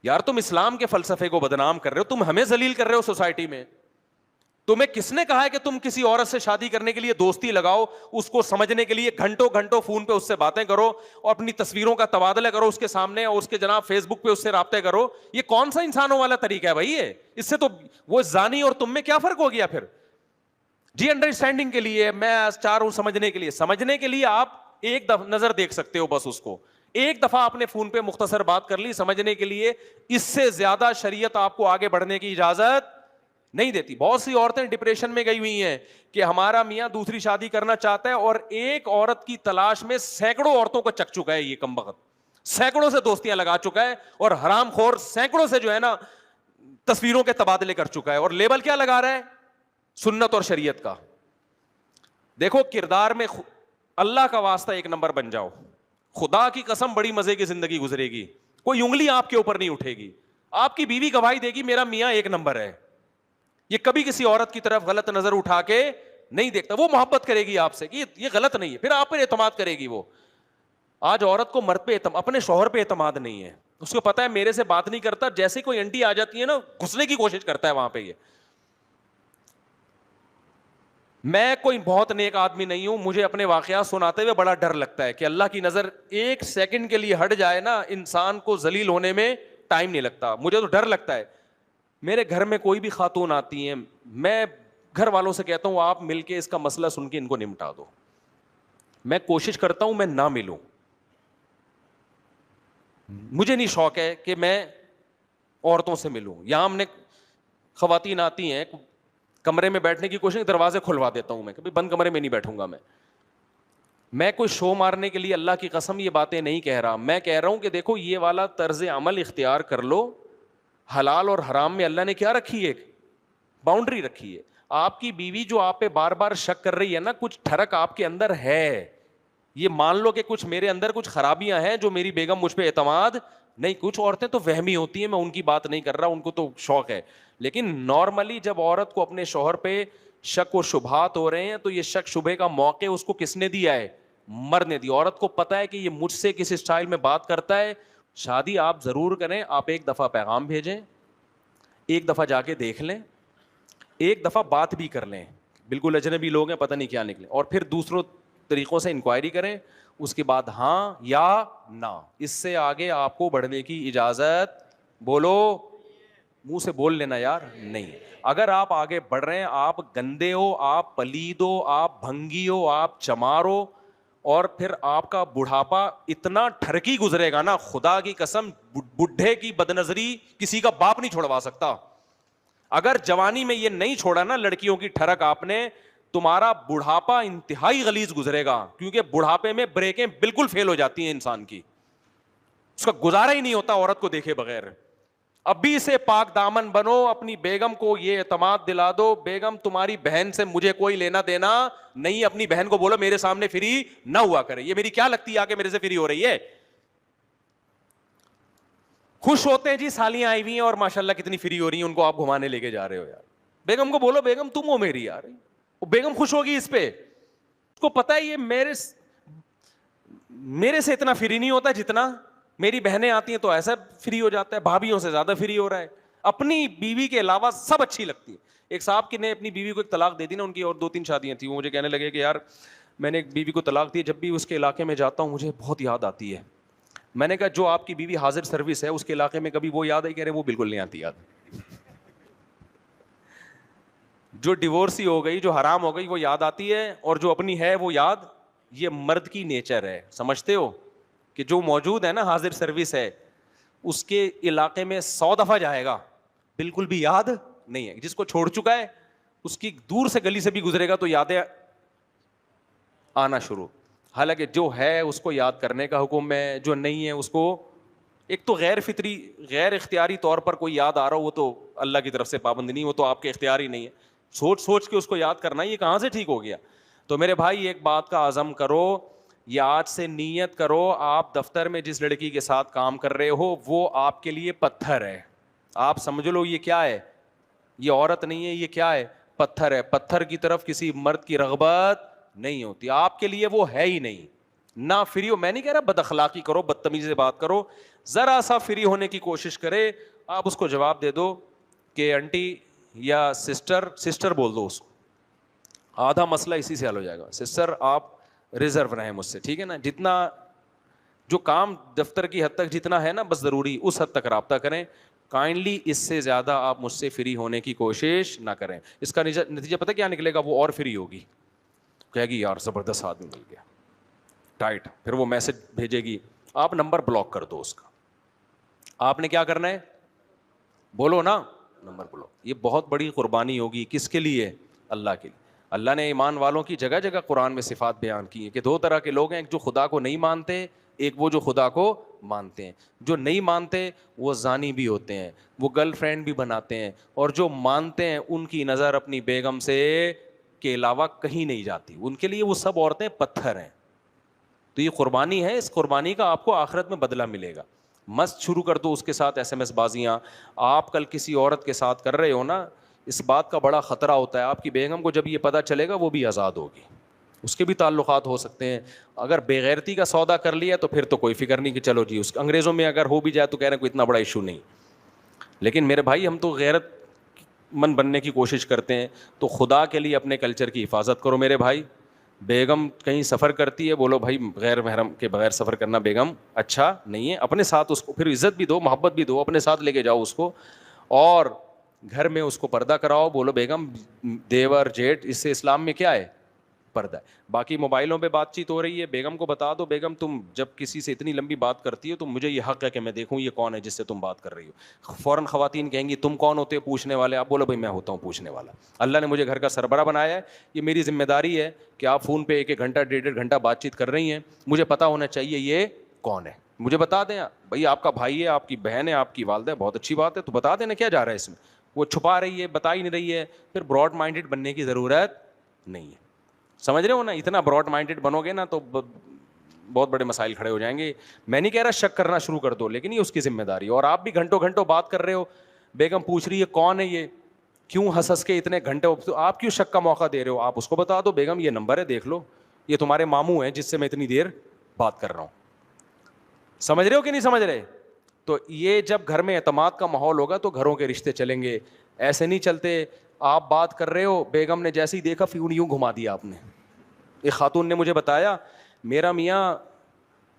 یار تم اسلام کے فلسفے کو بدنام کر رہے ہو, تم ہمیں ذلیل کر رہے ہو سوسائٹی میں. تمہیں کس نے کہا ہے کہ تم کسی عورت سے شادی کرنے کے لیے دوستی لگاؤ, اس کو سمجھنے کے لیے گھنٹوں فون پہ اس سے باتیں کرو, اور اپنی تصویروں کا تبادلہ کرو اس کے سامنے, اور اس کے جناب فیس بک پہ اس سے رابطے کرو؟ یہ کون سا انسانوں والا طریقہ ہے بھائی؟ اس سے تو وہ زانی اور تم میں کیا فرق ہو گیا پھر؟ جی انڈرسٹینڈنگ کے لیے میں چاہ رہا ہوں, سمجھنے کے لیے آپ ایک نظر دیکھ سکتے ہو بس اس کو, ایک دفعہ آپ نے فون پہ مختصر بات کر لی سمجھنے کے لیے, اس سے زیادہ شریعت آپ کو آگے بڑھنے کی اجازت نہیں دیتی. بہت سی عورتیں ڈپریشن میں گئی ہوئی ہیں کہ ہمارا میاں دوسری شادی کرنا چاہتا ہے, اور ایک عورت کی تلاش میں سینکڑوں عورتوں کو چک چکا ہے یہ کمبخت, سینکڑوں سے دوستیاں لگا چکا ہے, اور حرام خور سینکڑوں سے جو ہے نا تصویروں کے تبادلے کر چکا ہے, اور لیبل کیا لگا رہا ہے؟ سنت اور شریعت کا. دیکھو کردار میں اللہ کا واسطہ ایک نمبر بن جاؤ, خدا کی قسم بڑی مزے کی زندگی گزرے گی, کوئی انگلی آپ کے اوپر نہیں اٹھے گی. آپ کی بیوی گواہی دے گی میرا میاں ایک نمبر ہے, یہ کبھی کسی عورت کی طرف غلط نظر اٹھا کے نہیں دیکھتا, وہ محبت کرے گی آپ سے کہ یہ غلط نہیں ہے, پھر آپ پر اعتماد کرے گی وہ. آج عورت کو مرد پہ اپنے شوہر پہ اعتماد نہیں ہے, اس کو پتا ہے میرے سے بات نہیں کرتا, جیسے کوئی انٹی آ جاتی ہے نا گھسنے کی کوشش کرتا ہے وہاں پہ. یہ میں کوئی بہت نیک آدمی نہیں ہوں, مجھے اپنے واقعات سناتے ہوئے بڑا ڈر لگتا ہے کہ اللہ کی نظر ایک سیکنڈ کے لیے ہٹ جائے نا, انسان کو ذلیل ہونے میں ٹائم نہیں لگتا. مجھے تو ڈر لگتا ہے. میرے گھر میں کوئی بھی خاتون آتی ہیں, میں گھر والوں سے کہتا ہوں آپ مل کے اس کا مسئلہ سن کے ان کو نمٹا دو. میں کوشش کرتا ہوں میں نہ ملوں, مجھے نہیں شوق ہے کہ میں عورتوں سے ملوں. یہاں ہم نے خواتین آتی ہیں کمرے میں بیٹھنے کی کوشش, دروازے کھلوا دیتا ہوں میں, کبھی بند کمرے میں نہیں بیٹھوں گا. میں کوئی شو مارنے کے لیے اللہ کی قسم یہ باتیں نہیں کہہ رہا, میں کہہ رہا ہوں کہ دیکھو یہ والا طرز عمل اختیار کر لو. حلال اور حرام میں اللہ نے کیا رکھی ہے؟ باؤنڈری رکھی ہے. آپ کی بیوی جو آپ پہ بار بار شک کر رہی ہے نا, کچھ ٹھڑک آپ کے اندر ہے, یہ مان لو کہ کچھ میرے اندر کچھ خرابیاں ہیں جو میری بیگم مجھ پہ اعتماد نہیں. کچھ عورتیں تو وہمی ہوتی ہیں, میں ان کی بات نہیں کر رہا, ان کو تو شوق ہے, لیکن نارملی جب عورت کو اپنے شوہر پہ شک و شبہات ہو رہے ہیں تو یہ شک شبہ کا موقع اس کو کس نے دیا ہے؟ مرد نے دیا. عورت کو پتا ہے کہ یہ مجھ سے کس اسٹائل میں بات کرتا ہے. شادی آپ ضرور کریں, آپ ایک دفعہ پیغام بھیجیں, ایک دفعہ جا کے دیکھ لیں, ایک دفعہ بات بھی کر لیں, بالکل اجنبی لوگ ہیں پتہ نہیں کیا نکلے, اور پھر دوسروں طریقوں سے انکوائری کریں, اس کے بعد ہاں یا نہ. اس سے آگے آپ کو بڑھنے کی اجازت, بولو منہ سے بول لینا یار, نہیں. اگر آپ آگے بڑھ رہے ہیں, آپ گندے ہو, آپ پلید ہو, آپ بھنگی ہو, آپ چمار ہو, اور پھر آپ کا بڑھاپا اتنا ٹھرکی گزرے گا نا, خدا کی قسم بڈھے کی بدنظری کسی کا باپ نہیں چھوڑوا سکتا. اگر جوانی میں یہ نہیں چھوڑا نا لڑکیوں کی ٹھڑک آپ نے, تمہارا بڑھاپا انتہائی غلیظ گزرے گا, کیونکہ بڑھاپے میں بریکیں بالکل فیل ہو جاتی ہیں انسان کی, اس کا گزارا ہی نہیں ہوتا عورت کو دیکھے بغیر. ابھی سے پاک دامن بنو, اپنی بیگم کو یہ اعتماد دلا دو, بیگم تمہاری بہن سے مجھے کوئی لینا دینا نہیں. اپنی بہن کو بولو میرے سامنے فری نہ ہوا کرے, یہ میری کیا لگتی ہے آ کے میرے سے فری ہو رہی ہے. خوش ہوتے ہیں جی سالیاں آئی ہوئی ہیں اور ماشاءاللہ کتنی فری ہو رہی ہیں, ان کو آپ گھمانے لے کے جا رہے ہو یار. بیگم کو بولو بیگم تم ہو میری یار, بیگم خوش ہوگی اس پہ, اس کو پتا ہے یہ میرے سے اتنا فری نہیں ہوتا جتنا میری بہنیں آتی ہیں تو ایسا فری ہو جاتا ہے, بھابھیوں سے زیادہ فری ہو رہا ہے. اپنی بیوی کے علاوہ سب اچھی لگتی ہے. ایک صاحب کی نے اپنی بیوی کو ایک طلاق دے دی نا, ان کی اور 2-3 شادیاں تھیں, وہ مجھے کہنے لگے کہ یار میں نے ایک بیوی کو طلاق دی, جب بھی اس کے علاقے میں جاتا ہوں مجھے بہت یاد آتی ہے. میں نے کہا جو آپ کی بیوی حاضر سروس ہے اس کے علاقے میں کبھی وہ یاد ہے؟ کہہ رہے وہ بالکل نہیں آتی یاد. جو ڈیورسی ہو گئی, جو حرام ہو گئی وہ یاد آتی ہے, اور جو اپنی ہے وہ یاد. یہ مرد کی نیچر ہے, سمجھتے ہو کہ جو موجود ہے نا حاضر سروس ہے, اس کے علاقے میں 100 دفعہ جائے گا بالکل بھی یاد نہیں ہے. جس کو چھوڑ چکا ہے اس کی دور سے گلی سے بھی گزرے گا تو یادیں آنا شروع. حالانکہ جو ہے اس کو یاد کرنے کا حکم ہے, جو نہیں ہے اس کو, ایک تو غیر فطری غیر اختیاری طور پر کوئی یاد آ رہا ہو وہ تو اللہ کی طرف سے پابند نہیں, وہ تو آپ کے اختیار ہی نہیں ہے. سوچ سوچ کے اس کو یاد کرنا یہ کہاں سے ٹھیک ہو گیا. تو میرے بھائی ایک بات کا عزم کرو, یا آج سے نیت کرو, آپ دفتر میں جس لڑکی کے ساتھ کام کر رہے ہو وہ آپ کے لیے پتھر ہے. آپ سمجھ لو یہ کیا ہے, یہ عورت نہیں ہے, یہ کیا ہے, پتھر ہے. پتھر کی طرف کسی مرد کی رغبت نہیں ہوتی, آپ کے لیے وہ ہے ہی نہیں. نہ فری ہو, میں نہیں کہہ رہا بد اخلاقی کرو, بدتمیزی سے بات کرو, ذرا سا فری ہونے کی کوشش کرے. آپ اس کو جواب دے دو کہ آنٹی یا سسٹر بول دو اس کو, آدھا مسئلہ اسی سے حل ہو جائے گا. سسٹر آپ ریزرو رہیں مجھ سے, ٹھیک ہے نا, جتنا جو کام دفتر کی حد تک جتنا ہے نا بس ضروری اس حد تک رابطہ کریں. کائنڈلی اس سے زیادہ آپ مجھ سے فری ہونے کی کوشش نہ کریں. اس کا نتیجہ پتہ کیا نکلے گا, وہ اور فری ہوگی, کہے گی یار زبردست آدمی مل گیا ٹائٹ, پھر وہ میسج بھیجے گی آپ نمبر بلاک کر دو اس کا. آپ نے کیا کرنا ہے؟ بولو نا, نمبر بلاک. یہ بہت بڑی قربانی ہوگی. کس کے لیے؟ اللہ کے لیے. اللہ نے ایمان والوں کی جگہ جگہ قرآن میں صفات بیان کی ہے کہ دو طرح کے لوگ ہیں, ایک جو خدا کو نہیں مانتے, ایک وہ جو خدا کو مانتے ہیں. جو نہیں مانتے وہ زانی بھی ہوتے ہیں, وہ گرل فرینڈ بھی بناتے ہیں, اور جو مانتے ہیں ان کی نظر اپنی بیگم سے کے علاوہ کہیں نہیں جاتی. ان کے لیے وہ سب عورتیں پتھر ہیں. تو یہ قربانی ہے, اس قربانی کا آپ کو آخرت میں بدلہ ملے گا. مست شروع کر دو اس کے ساتھ ایس ایم ایس بازیاں. آپ کل کسی عورت کے ساتھ کر رہے ہو نا, اس بات کا بڑا خطرہ ہوتا ہے آپ کی بیگم کو جب یہ پتہ چلے گا وہ بھی آزاد ہوگی, اس کے بھی تعلقات ہو سکتے ہیں. اگر بےغیرتی کا سودا کر لیا تو پھر تو کوئی فکر نہیں کہ چلو جی اس انگریزوں میں اگر ہو بھی جائے تو کہہ رہے ہیں کوئی اتنا بڑا ایشو نہیں. لیکن میرے بھائی ہم تو غیرت مند بننے کی کوشش کرتے ہیں, تو خدا کے لیے اپنے کلچر کی حفاظت کرو میرے بھائی. بیگم کہیں سفر کرتی ہے, بولو بھائی غیر محرم کے بغیر سفر کرنا بیگم اچھا نہیں ہے. اپنے ساتھ اس کو پھر عزت بھی دو, محبت بھی دو, اپنے ساتھ لے کے جاؤ اس کو, اور گھر میں اس کو پردہ کراؤ. بولو بیگم دیور جیٹ, اس سے اسلام میں کیا ہے؟ پردہ ہے. باقی موبائلوں پہ بات چیت ہو رہی ہے, بیگم کو بتا دو بیگم تم جب کسی سے اتنی لمبی بات کرتی ہو تو مجھے یہ حق ہے کہ میں دیکھوں یہ کون ہے جس سے تم بات کر رہی ہو. فوراً خواتین کہیں گی تم کون ہوتے ہو پوچھنے والے؟ آپ بولو بھائی میں ہوتا ہوں پوچھنے والا. اللہ نے مجھے گھر کا سربراہ بنایا ہے, یہ میری ذمہ داری ہے کہ آپ فون پہ ایک ایک گھنٹہ ڈیڑھ ڈیڑھ گھنٹہ بات چیت کر رہی ہیں, مجھے پتا ہونا چاہیے یہ کون ہے. مجھے بتا دیں بھائی آپ کا بھائی ہے, آپ کی بہن ہے, آپ کی والدہ ہے, بہت اچھی بات ہے, تو بتا دینا کیا جا رہا ہے اس میں. وہ چھپا رہی ہے, بتا ہی نہیں رہی ہے, پھر براڈ مائنڈیڈ بننے کی ضرورت نہیں ہے. سمجھ رہے ہو نا, اتنا براڈ مائنڈیڈ بنو گے نا تو بہت بڑے مسائل کھڑے ہو جائیں گے. میں نہیں کہہ رہا شک کرنا شروع کر دو, لیکن یہ اس کی ذمہ داری ہے. اور آپ بھی گھنٹوں گھنٹوں بات کر رہے ہو, بیگم پوچھ رہی ہے کون ہے یہ, کیوں ہنس ہنس کے اتنے گھنٹے, آپ کیوں شک کا موقع دے رہے ہو؟ آپ اس کو بتا دو بیگم یہ نمبر ہے دیکھ لو, یہ تمہارے ماموں ہیں جس سے میں اتنی دیر بات کر رہا ہوں. سمجھ رہے ہو کہ نہیں سمجھ رہے؟ تو یہ جب گھر میں اعتماد کا ماحول ہوگا تو گھروں کے رشتے چلیں گے. ایسے نہیں چلتے. آپ بات کر رہے ہو, بیگم نے جیسے ہی دیکھا فیون یوں گھما دیا آپ نے. ایک خاتون نے مجھے بتایا, میرا میاں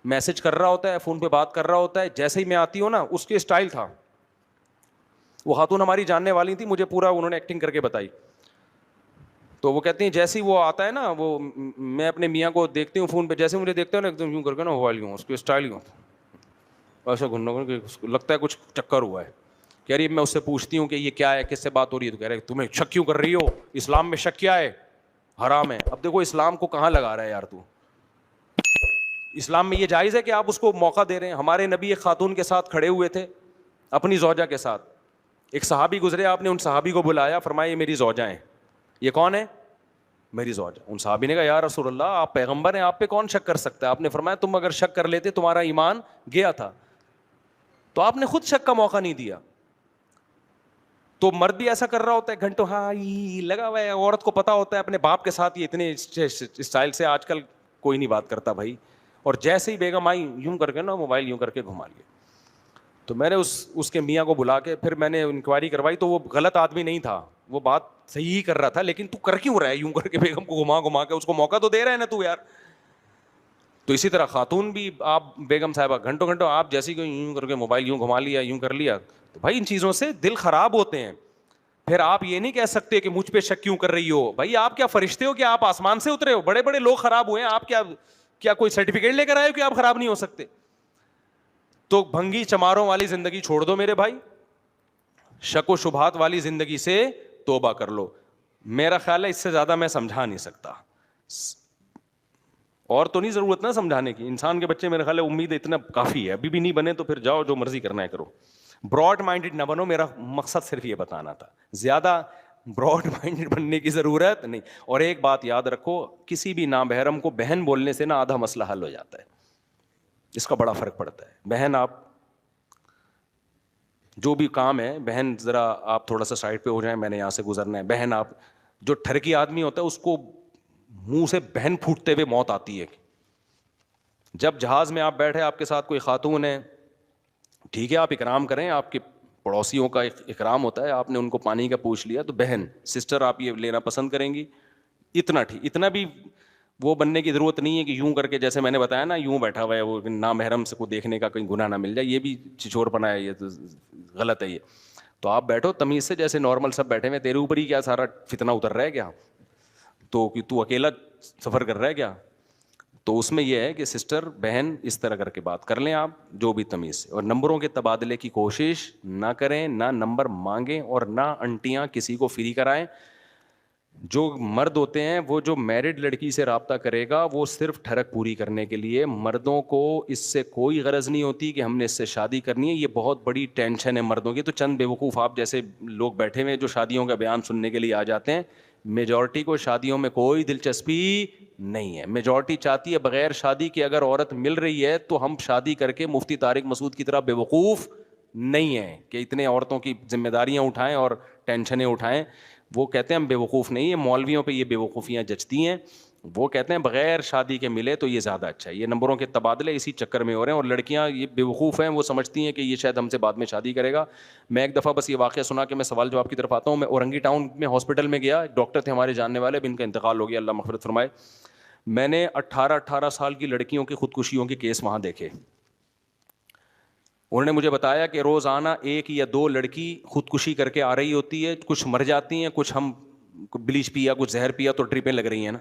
میسج کر رہا ہوتا ہے, فون پہ بات کر رہا ہوتا ہے, جیسے ہی میں آتی ہوں نا اس کے اسٹائل تھا. وہ خاتون ہماری جاننے والی تھی, مجھے پورا انہوں نے ایکٹنگ کر کے بتائی. تو وہ کہتی ہیں جیسے ہی وہ آتا ہے نا, وہ میں اپنے میاں کو دیکھتی ہوں فون پہ, جیسے مجھے دیکھتے ہو نا ایک دم یوں کر کے نا موبائل یوں, اس کے اسٹائل یوں ایسا گھننا لگتا ہے کچھ چکر ہوا ہے. کہہ رہی ہے میں اس سے پوچھتی ہوں کہ یہ کیا ہے, کس سے بات ہو رہی ہے, تو کہہ رہے تمہیں شک کیوں کر رہی ہو, اسلام میں شک کیا ہے, حرام ہے. اب دیکھو اسلام کو کہاں لگا رہا ہے یار تو, اسلام میں یہ جائز ہے کہ آپ اس کو موقع دے رہے ہیں. ہمارے نبی ایک خاتون کے ساتھ کھڑے ہوئے تھے, اپنی زوجہ کے ساتھ. ایک صحابی گزرے, آپ نے ان صحابی کو بلایا, فرمایا یہ میری زوجہ ہیں. یہ کون ہے؟ میری زوجہ. ان صحابی نے کہا یا رسول اللہ آپ پیغمبر ہیں, آپ پہ کون شک کر سکتا ہے؟ آپ نے فرمایا تم اگر شک کر لیتے تمہارا ایمان گیا تھا. تو آپ نے خود شک کا موقع نہیں دیا. تو مرد بھی ایسا کر رہا ہوتا ہے گھنٹوں, ہاں لگا ہوا ہے. عورت کو پتا ہوتا ہے اپنے باپ کے ساتھ یہ اتنے اسٹائل سے آج کل کوئی نہیں بات کرتا بھائی. اور جیسے ہی بیگم آئی یوں کر کے نا موبائل یوں کر کے گھما لیا. تو میں نے اس کے میاں کو بلا کے پھر میں نے انکوائری کروائی, تو وہ غلط آدمی نہیں تھا, وہ بات صحیح کر رہا تھا. لیکن تو کر کیوں رہا ہے یوں کر کے بیگم کو گھما گھما کے, اس کو موقع تو دے رہا ہے نا تو یار. تو اسی طرح خاتون بھی, آپ بیگم صاحبہ گھنٹوں گھنٹوں آپ جیسی کہ یوں کر کے موبائل یوں گھما لیا, یوں کر لیا, تو بھائی ان چیزوں سے دل خراب ہوتے ہیں. پھر آپ یہ نہیں کہہ سکتے کہ مجھ پہ شک کیوں کر رہی ہو. بھائی آپ کیا فرشتے ہو کہ آپ آسمان سے اترے ہو؟ بڑے بڑے لوگ خراب ہوئے ہیں, آپ کیا کوئی سرٹیفکیٹ لے کر آئے ہو کہ آپ خراب نہیں ہو سکتے؟ تو بھنگی چماروں والی زندگی چھوڑ دو میرے بھائی, شک و شبہات والی زندگی سے توبہ کر لو. میرا خیال ہے اس سے زیادہ میں سمجھا نہیں سکتا, اور تو نہیں ضرورت نا سمجھانے کی. انسان کے بچے میرے خیال ہے امید اتنا کافی ہے, ابھی بھی نہیں بنے تو پھر جاؤ جو مرضی کرنا ہے کرو. براڈ مائنڈیڈ نہ بنو, میرا مقصد صرف یہ بتانا تھا. زیادہ براڈ مائنڈیڈ بننے کی ضرورت نہیں. اور ایک بات یاد رکھو, کسی بھی نامحرم کو بہن بولنے سے نا آدھا مسئلہ حل ہو جاتا ہے, اس کا بڑا فرق پڑتا ہے. بہن آپ جو بھی کام ہے, بہن ذرا آپ تھوڑا سا سائڈ پہ ہو جائیں, میں نے یہاں سے گزرنا ہے. بہن آپ, جو ٹھرکی آدمی ہوتا ہے اس کو منہ سے بہن پھوٹتے ہوئے موت آتی ہے. جب جہاز میں آپ بیٹھے, آپ کے ساتھ کوئی خاتون ہے, ٹھیک ہے آپ اکرام کریں, آپ کے پڑوسیوں کا اکرام ہوتا ہے, آپ نے ان کو پانی کا پوچھ لیا, تو بہن سسٹر آپ یہ لینا پسند کریں گی. اتنا ٹھیک, اتنا بھی وہ بننے کی ضرورت نہیں ہے کہ یوں کر کے, جیسے میں نے بتایا نا یوں بیٹھا ہوا ہے, وہ نامحرم سے کو دیکھنے کا کہیں گناہ نہ مل جائے, یہ بھی چچور پنا ہے, یہ تو غلط ہے یہ. تو آپ بیٹھو تمیز سے, جیسے نارمل سب بیٹھے ہوئے, تیرے اوپر ہی کیا سارا فتنہ اتر رہا ہے کیا؟ تو اکیلا سفر کر رہا ہے کیا؟ تو اس میں یہ ہے کہ سسٹر بہن اس طرح کر کے بات کر لیں آپ جو بھی تمیز سے, اور نمبروں کے تبادلے کی کوشش نہ کریں, نہ نمبر مانگیں, اور نہ انٹیاں کسی کو فری کرائیں. جو مرد ہوتے ہیں وہ جو میرڈ لڑکی سے رابطہ کرے گا وہ صرف ٹھڑک پوری کرنے کے لیے, مردوں کو اس سے کوئی غرض نہیں ہوتی کہ ہم نے اس سے شادی کرنی ہے. یہ بہت بڑی ٹینشن ہے مردوں کی. تو چند بیوقوف آپ جیسے لوگ بیٹھے ہوئے جو شادیوں کا بیان سننے کے لیے آ جاتے ہیں, میجورٹی کو شادیوں میں کوئی دلچسپی نہیں ہے. میجورٹی چاہتی ہے بغیر شادی کے اگر عورت مل رہی ہے تو ہم شادی کر کے مفتی طارق مسعود کی طرح بیوقوف نہیں ہیں کہ اتنے عورتوں کی ذمہ داریاں اٹھائیں اور ٹینشنیں اٹھائیں. وہ کہتے ہیں ہم بیوقوف نہیں ہیں, مولویوں پہ یہ بیوقوفیاں جچتی ہیں. وہ کہتے ہیں بغیر شادی کے ملے تو یہ زیادہ اچھا ہے. یہ نمبروں کے تبادلے اسی چکر میں ہو رہے ہیں, اور لڑکیاں یہ بیوقوف ہیں, وہ سمجھتی ہیں کہ یہ شاید ہم سے بعد میں شادی کرے گا. میں ایک دفعہ بس یہ واقعہ سنا کہ میں سوال جواب کی طرف آتا ہوں. میں اورنگی ٹاؤن میں ہاسپٹل میں گیا, ڈاکٹر تھے ہمارے جاننے والے, اب ان کا انتقال ہو گیا, اللہ مغفرت فرمائے. میں نے 18 سال کی لڑکیوں کی خودکشیوں کے کیس وہاں دیکھے. انہوں نے مجھے بتایا کہ روزانہ 1 یا 2 لڑکی خودکشی کر کے آ رہی ہوتی ہے, کچھ مر جاتی ہیں, کچھ ہم بلیچ پیا, کچھ زہر پیا تو ٹرپیں لگ رہی ہیں نا.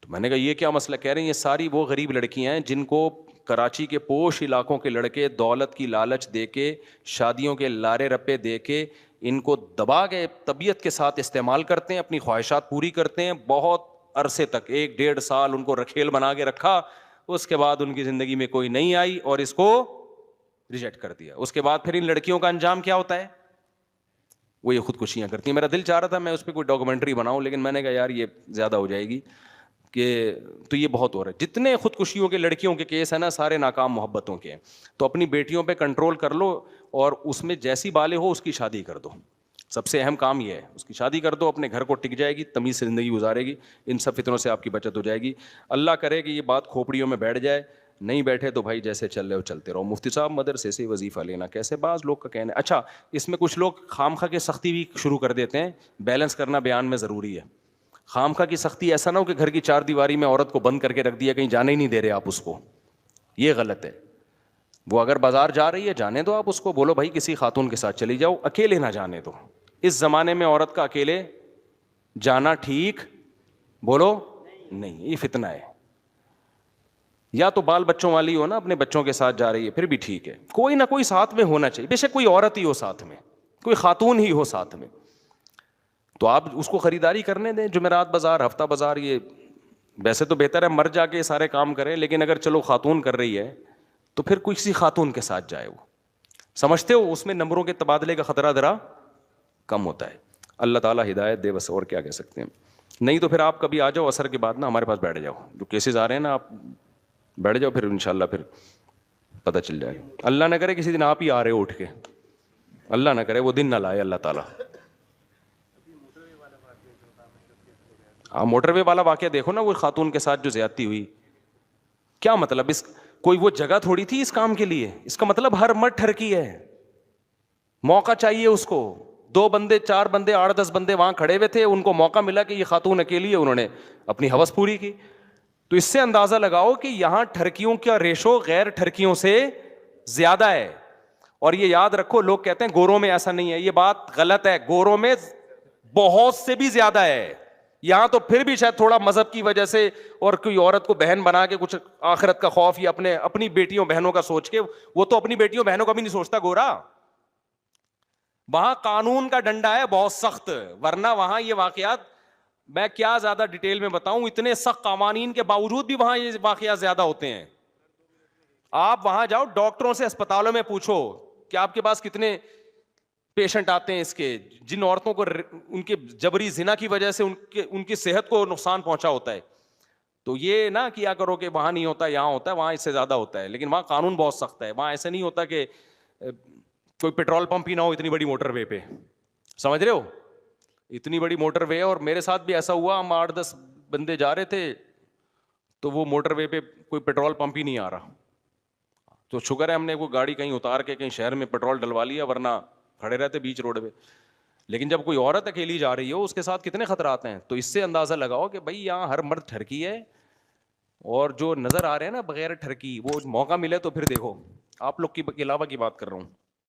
تو میں نے کہا یہ کیا مسئلہ؟ کہہ رہے ہیں یہ ساری وہ غریب لڑکیاں ہیں جن کو کراچی کے پوش علاقوں کے لڑکے دولت کی لالچ دے کے, شادیوں کے لارے رپے دے کے ان کو دبا کے طبیعت کے ساتھ استعمال کرتے ہیں, اپنی خواہشات پوری کرتے ہیں. بہت عرصے تک 1-1.5 سال ان کو رکھیل بنا کے رکھا, اس کے بعد ان کی زندگی میں کوئی نہیں آئی اور اس کو ریجیکٹ کر دیا. اس کے بعد پھر ان لڑکیوں کا انجام کیا ہوتا ہے؟ وہ یہ خودکشیاں کرتی ہیں. میرا دل چاہ رہا تھا میں اس پہ کوئی ڈاکومنٹری بناؤں, لیکن میں نے کہا یار یہ زیادہ ہو جائے گی کہ تو یہ بہت ہو رہا ہے. جتنے خودکشیوں کے لڑکیوں کے کیس ہیں نا سارے ناکام محبتوں کے ہیں. تو اپنی بیٹیوں پہ کنٹرول کر لو, اور اس میں جیسی بالغ ہو اس کی شادی کر دو. سب سے اہم کام یہ ہے, اس کی شادی کر دو, اپنے گھر کو ٹک جائے گی, تمیز سے زندگی گزارے گی, ان سب فتنوں سے آپ کی بچت ہو جائے گی. اللہ کرے کہ یہ بات کھوپڑیوں میں بیٹھ جائے. نہیں بیٹھے تو بھائی جیسے چل رہے ہو چلتے رہو. مفتی صاحب مدرسے سے وظیفہ لینا کیسے؟ بعض لوگ کا کہنا ہے. اچھا اس میں کچھ لوگ خامخواہ کی سختی بھی شروع کر دیتے ہیں. بیلنس کرنا بیان میں ضروری ہے. خامخواہ کی سختی ایسا نہ ہو کہ گھر کی 4 دیواری میں عورت کو بند کر کے رکھ دیا, کہیں جانے ہی نہیں دے رہے آپ اس کو, یہ غلط ہے. وہ اگر بازار جا رہی ہے جانے دو, آپ اس کو بولو بھائی کسی خاتون کے ساتھ چلی جاؤ, اکیلے نہ جانے دو. اس زمانے میں عورت کا اکیلے جانا ٹھیک بولو نہیں, یہ فتنہ ہے. یا تو بال بچوں والی ہو نا, اپنے بچوں کے ساتھ جا رہی ہے پھر بھی ٹھیک ہے, کوئی نہ کوئی ساتھ میں ہونا چاہیے, بے شک کوئی عورت ہی ہو ساتھ میں, کوئی خاتون ہی ہو ساتھ میں, تو آپ اس کو خریداری کرنے دیں. جمعرات بازار, ہفتہ بازار, یہ ویسے تو بہتر ہے مرد جا کے سارے کام کریں, لیکن اگر چلو خاتون کر رہی ہے تو پھر کسی خاتون کے ساتھ جائے. وہ سمجھتے ہو اس میں نمبروں کے تبادلے کا خطرہ ذرا کم ہوتا ہے. اللہ تعالیٰ ہدایت دے, بس اور کیا کہہ سکتے ہیں. نہیں تو پھر آپ کبھی آ جاؤ عصر کے بعد نا ہمارے پاس بیٹھ جاؤ, جو کیسز آ رہے ہیں نا آپ بیٹھ جاؤ, پھر انشاءاللہ پھر پتہ چل جائے گا. اللہ نہ کرے کسی دن آپ ہی آ رہے ہو اٹھ کے, اللہ نہ کرے وہ دن نہ لائے اللہ تعالیٰ. موٹر وے والا واقعہ دیکھو نا, وہ خاتون کے ساتھ جو زیادتی ہوئی, کیا مطلب؟ اس کوئی وہ جگہ تھوڑی تھی اس کام کے لیے. اس کا مطلب ہر مرد ٹھرکی ہے, موقع چاہیے اس کو. 2 بندے 4 بندے 8-10 بندے وہاں کھڑے ہوئے تھے, ان کو موقع ملا کہ یہ خاتون اکیلی ہے, انہوں نے اپنی ہوس پوری کی. تو اس سے اندازہ لگاؤ کہ یہاں ٹھرکیوں کا ریشو غیر ٹھرکیوں سے زیادہ ہے. اور یہ یاد رکھو, لوگ کہتے ہیں گوروں میں ایسا نہیں ہے, یہ بات غلط ہے. گوروں میں بہت سے بھی زیادہ ہے. یہاں تو پھر بھی شاید تھوڑا مذہب کی وجہ سے اور کوئی عورت کو بہن بنا کے کچھ آخرت کا خوف یا اپنی بیٹیوں بہنوں کا سوچ کے, وہ تو اپنی بیٹیوں بہنوں کا بھی نہیں سوچتا گورا. وہاں قانون کا ڈنڈا ہے بہت سخت, ورنہ وہاں یہ واقعات میں کیا زیادہ ڈیٹیل میں بتاؤں, اتنے سخت قوانین کے باوجود بھی وہاں یہ واقعات زیادہ ہوتے ہیں. آپ وہاں جاؤ, ڈاکٹروں سے اسپتالوں میں پوچھو کہ آپ کے پاس کتنے پیشنٹ آتے ہیں اس کے, جن عورتوں کو ان کے جبری زنا کی وجہ سے ان کی صحت کو نقصان پہنچا ہوتا ہے. تو یہ نہ کیا کرو کہ وہاں نہیں ہوتا یہاں ہوتا ہے, وہاں اس سے زیادہ ہوتا ہے. لیکن وہاں قانون بہت سخت ہے. وہاں ایسا نہیں ہوتا کہ کوئی پیٹرول پمپ ہی نہ ہو اتنی بڑی موٹر وے پہ, سمجھ رہے ہو, اتنی بڑی موٹر وے. اور میرے ساتھ بھی ایسا ہوا, ہم 8-10 بندے جا رہے تھے تو وہ موٹر وے پہ کوئی پیٹرول پمپ ہی نہیں آ رہا. تو شکر ہے ہم نے وہ گاڑی کہیں اتار کے کہیں شہر میں پیٹرول ڈلوا لیا, ورنہ کھڑے رہتے بیچ روڈ پہ. لیکن جب کوئی عورت اکیلی جا رہی ہو اس کے ساتھ کتنے خطرات ہیں. تو اس سے اندازہ لگاؤ کہ بھائی یہاں ہر مرد ٹھرکی ہے, اور جو نظر آ رہے ہیں نا بغیر ٹھرکی, وہ موقع ملے تو پھر دیکھو. آپ لوگ کے علاوہ کی بات کر رہا ہوں.